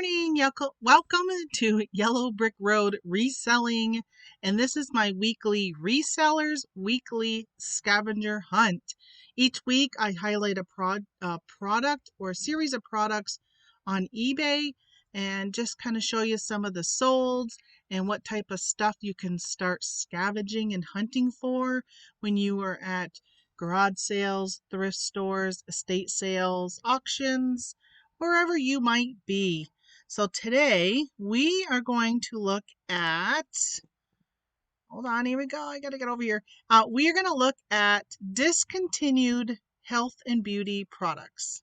morning. Welcome to Yellow Brick Road Reselling. And this is my weekly Resellers Weekly Scavenger Hunt. Each week I highlight a product or a series of products on eBay and just kind of show you some of the solds and what type of stuff you can start scavenging and hunting for when you are at garage sales, thrift stores, estate sales, auctions, wherever you might be. So today we are going to look at, hold on, here we go. I got to get over here. We are going to look at discontinued health and beauty products.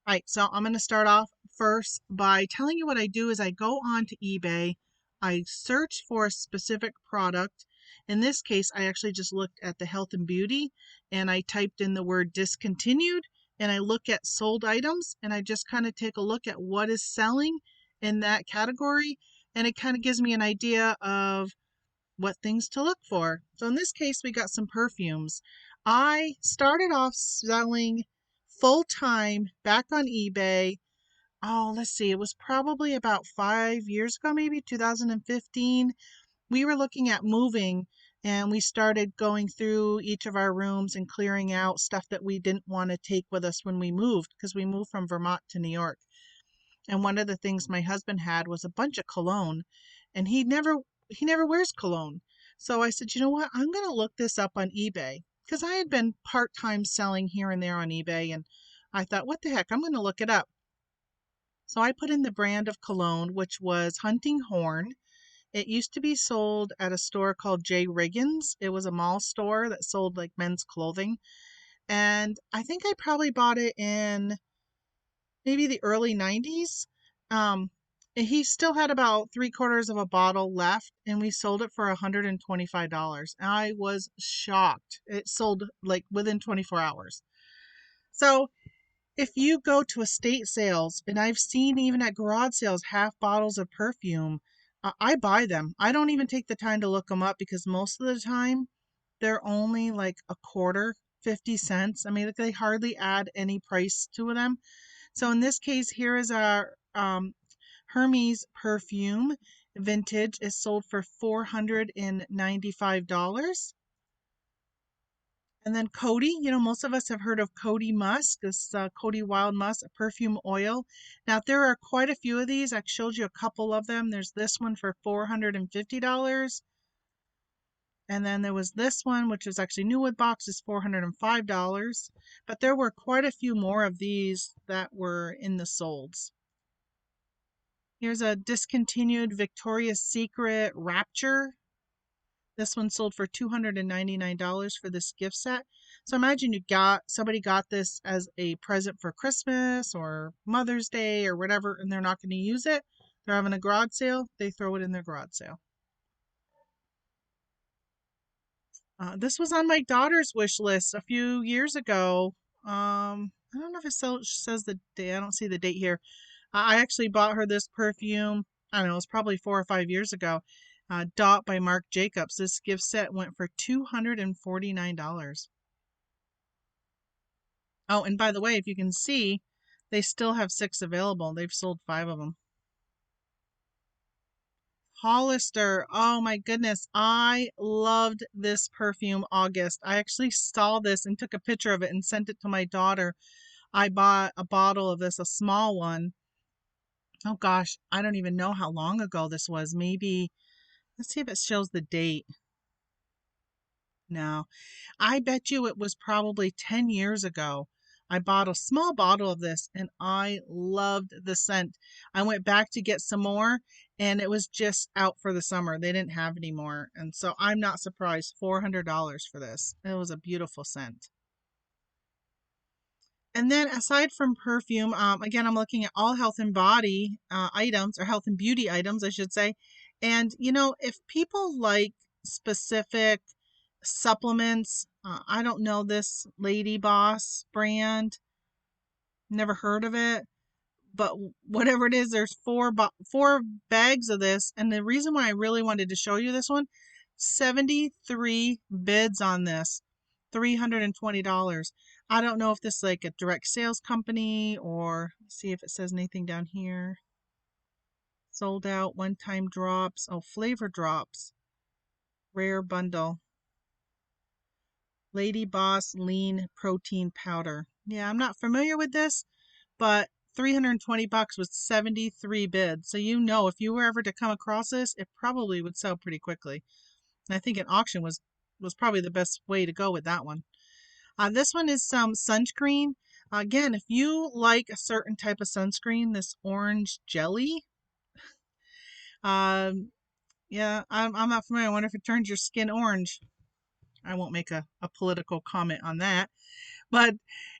All right, so I'm going to start off first by telling you what I do is I go on to eBay. I search for a specific product. In this case, I actually just looked at the health and beauty and I typed in the word discontinued and I look at sold items and I just kind of take a look at what is selling in that category, and it kind of gives me an idea of what things to look for. So in this case, we got some perfumes. I started off selling full-time back on eBay. Oh, let's see. It was probably about 5 years ago, maybe 2015. We were looking at moving and we started going through each of our rooms and clearing out stuff that we didn't want to take with us when we moved, because we moved from Vermont to New York. And one of the things my husband had was a bunch of cologne, and he never wears cologne. So I said, you know what? I'm going to look this up on eBay, because I had been part-time selling here and there on eBay, and I thought, what the heck? I'm going to look it up. So I put in the brand of cologne, which was Hunting Horn. It used to be sold at a store called J. Riggins. It was a mall store that sold like men's clothing. And I think I probably bought it in maybe the early 90s. And he still had about 3/4 of a bottle left, and we sold it for $125. I was shocked. It sold like within 24 hours. So if you go to estate sales, and I've seen even at garage sales, half bottles of perfume, I buy them. I don't even take the time to look them up, because most of the time they're only like a quarter, 50 cents. I mean, they hardly add any price to them. So in this case, here is our Hermes perfume. Vintage is sold for $495. And then Coty, most of us have heard of Coty Musk, this Coty Wild Musk perfume oil. Now, there are quite a few of these. I showed you a couple of them. There's this one for $450. And then there was this one, which is actually new with box, is $405. But there were quite a few more of these that were in the solds. Here's a discontinued Victoria's Secret Rapture. This one sold for $299 for this gift set. So imagine somebody got this as a present for Christmas or Mother's Day or whatever, and they're not going to use it. They're having a garage sale. They throw it in their garage sale. This was on my daughter's wish list a few years ago. I don't know if it says the date. I don't see the date here. I actually bought her this perfume. I don't know, it was probably 4 or 5 years ago. Dot by Marc Jacobs. This gift set went for $249. Oh, and by the way, if you can see, they still have 6 available. They've sold 5 of them. Hollister. Oh my goodness. I loved this perfume, August. I actually saw this and took a picture of it and sent it to my daughter. I bought a bottle of this, a small one. Oh gosh, I don't even know how long ago this was. Maybe, let's see if it shows the date. No, I bet you it was probably 10 years ago. I bought a small bottle of this and I loved the scent. I went back to get some more and it was just out for the summer. They didn't have any more. And so I'm not surprised. $400 for this. It was a beautiful scent. And then aside from perfume, again, I'm looking at all health and body items, or health and beauty items, I should say. And, if people like specific supplements, I don't know this Lady Boss brand, never heard of it, but whatever it is, there's four bags of this. And the reason why I really wanted to show you this one, 73 bids on this. $320. I don't know if this is like a direct sales company or see if it says anything down here. Sold out, one-time drops. Oh, flavor drops. Rare bundle. Lady Boss Lean Protein Powder. Yeah, I'm not familiar with this, but $320 with 73 bids. So you know if you were ever to come across this, it probably would sell pretty quickly. And I think an auction was probably the best way to go with that one. This one is some sunscreen. Again, if you like a certain type of sunscreen, this orange jelly, yeah, I'm not familiar. I wonder if it turns your skin orange. I won't make a political comment on that. But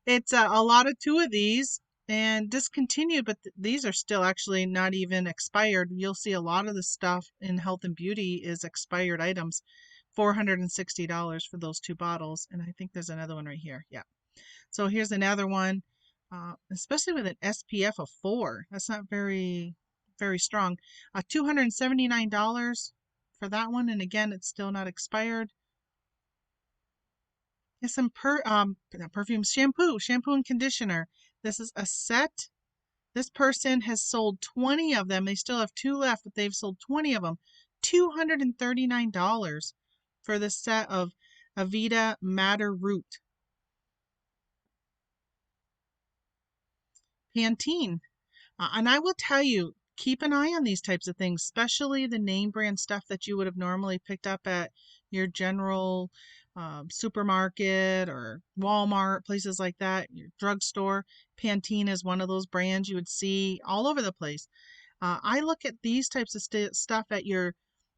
it's a lot of two of these and discontinued, but these are still actually not even expired. You'll see a lot of the stuff in health and beauty is expired items. $460 for those two bottles. And I think there's another one right here. Yeah. So here's another one, especially with an SPF of 4. That's not very, very strong. $279 for that one. And again, it's still not expired. There's some not perfume, shampoo and conditioner. This is a set. This person has sold 20 of them. They still have 2 left, but they've sold 20 of them. $239 for the set of Aveda Madder Root. Pantene. And I will tell you, keep an eye on these types of things, especially the name brand stuff that you would have normally picked up at your general supermarket or Walmart, places like that, your drugstore. Pantene is one of those brands you would see all over the place. I look at these types of stuff at your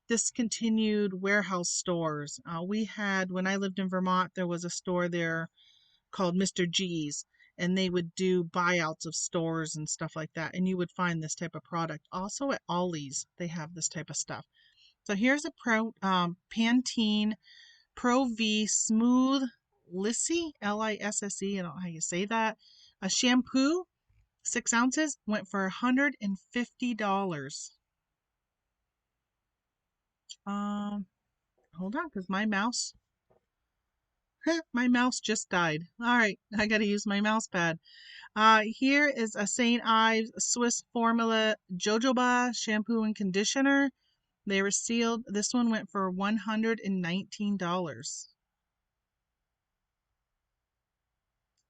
discontinued warehouse stores. We had, when I lived in Vermont, there was a store there called Mr. G's, and they would do buyouts of stores and stuff like that, and you would find this type of product. Also at Ollie's, they have this type of stuff. So here's a Pantene Pro V Smooth Lissy, Lisse, I don't know how you say that. A shampoo, 6 ounces, went for $150. Hold on, because my mouse just died. All right, I got to use my mouse pad. Here is a St. Ives Swiss Formula Jojoba shampoo and conditioner. They were sealed. This one went for $119.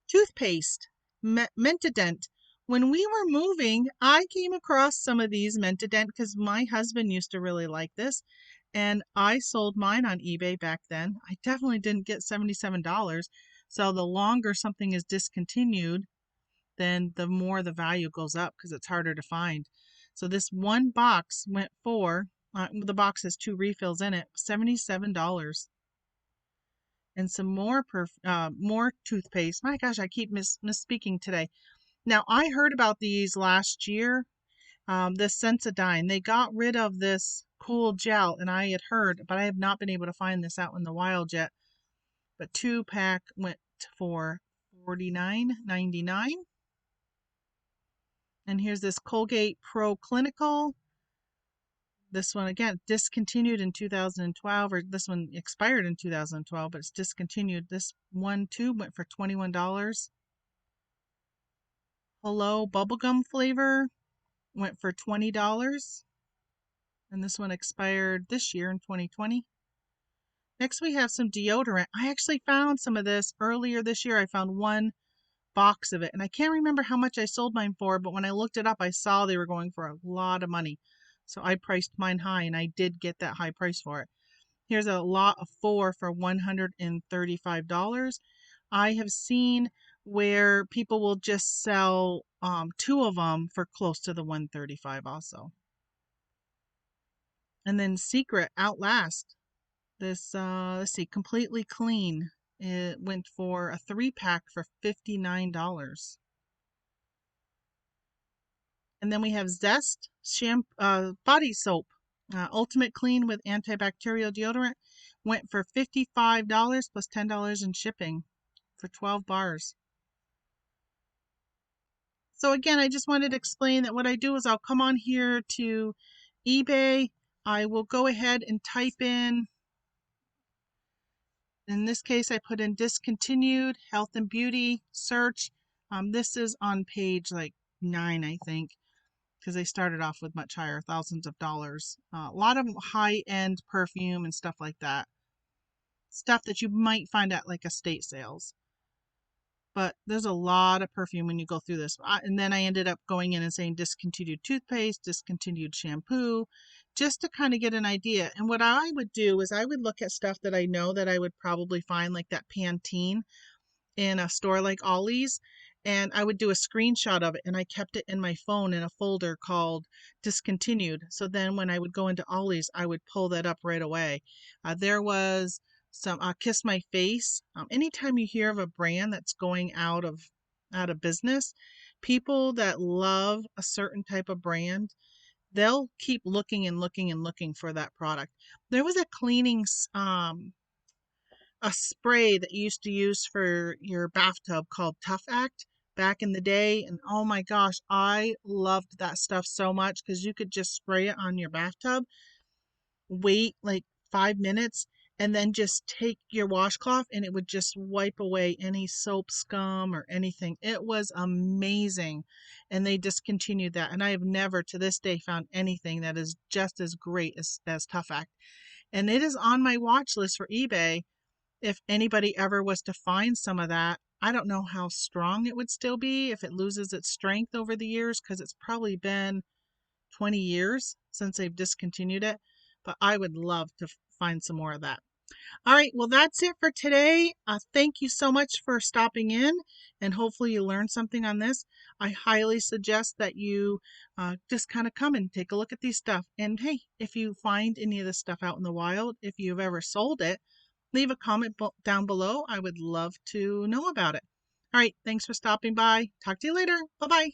Toothpaste, Mentadent. When we were moving, I came across some of these Mentadent because my husband used to really like this, and I sold mine on eBay back then. I definitely didn't get $77. So the longer something is discontinued, then the more the value goes up because it's harder to find. So this one box went for, the box has 2 refills in it, $77. And some more more toothpaste. My gosh, I keep misspeaking today. Now, I heard about these last year, this Sensodyne. They got rid of this cool gel, and I had heard, but I have not been able to find this out in the wild yet. But 2-pack went for $49.99. And here's this Colgate Pro Clinical. This one, again, discontinued in 2012, or this one expired in 2012, but it's discontinued. This one, too, went for $21. Hello bubblegum flavor went for $20. And this one expired this year in 2020. Next, we have some deodorant. I actually found some of this earlier this year. I found one box of it, and I can't remember how much I sold mine for, but when I looked it up, I saw they were going for a lot of money. So I priced mine high, and I did get that high price for it. Here's a lot of 4 for $135. I have seen where people will just sell 2 of them for close to the $135 also. And then Secret Outlast. This, let's see, Completely Clean. It went for a 3-pack for $59. And then we have Zest body soap. Ultimate Clean with antibacterial deodorant went for $55 plus $10 in shipping for 12 bars. So again, I just wanted to explain that what I do is I'll come on here to eBay. I will go ahead and type in in this case, I put in discontinued, health and beauty, search. This is on page like 9, I think, because they started off with much higher, thousands of dollars. A lot of high-end perfume and stuff like that. Stuff that you might find at like estate sales. But there's a lot of perfume when you go through this. And then I ended up going in and saying discontinued toothpaste, discontinued shampoo, just to kind of get an idea. And what I would do is I would look at stuff that I know that I would probably find, like that Pantene in a store like Ollie's, and I would do a screenshot of it, and I kept it in my phone in a folder called discontinued. So then when I would go into Ollie's, I would pull that up right away. There was some Kiss My Face. Anytime you hear of a brand that's going out of business, people that love a certain type of brand, they'll keep looking and looking and looking for that product. There was a cleaning a spray that you used to use for your bathtub called Tough Act back in the day. And oh my gosh, I loved that stuff so much because you could just spray it on your bathtub, wait like 5 minutes, and then just take your washcloth and it would just wipe away any soap scum or anything. It was amazing. And they discontinued that. And I have never to this day found anything that is just as great as Tough Act. And it is on my watch list for eBay. If anybody ever was to find some of that, I don't know how strong it would still be if it loses its strength over the years, because it's probably been 20 years since they've discontinued it. But I would love to find some more of that. All right, well, that's it for today. Thank you so much for stopping in, and hopefully you learned something on this. I highly suggest that you just kind of come and take a look at these stuff. And hey, if you find any of this stuff out in the wild, if you've ever sold it, leave a comment down below. I would love to know about it. All right, thanks for stopping by. Talk to you later. Bye-bye.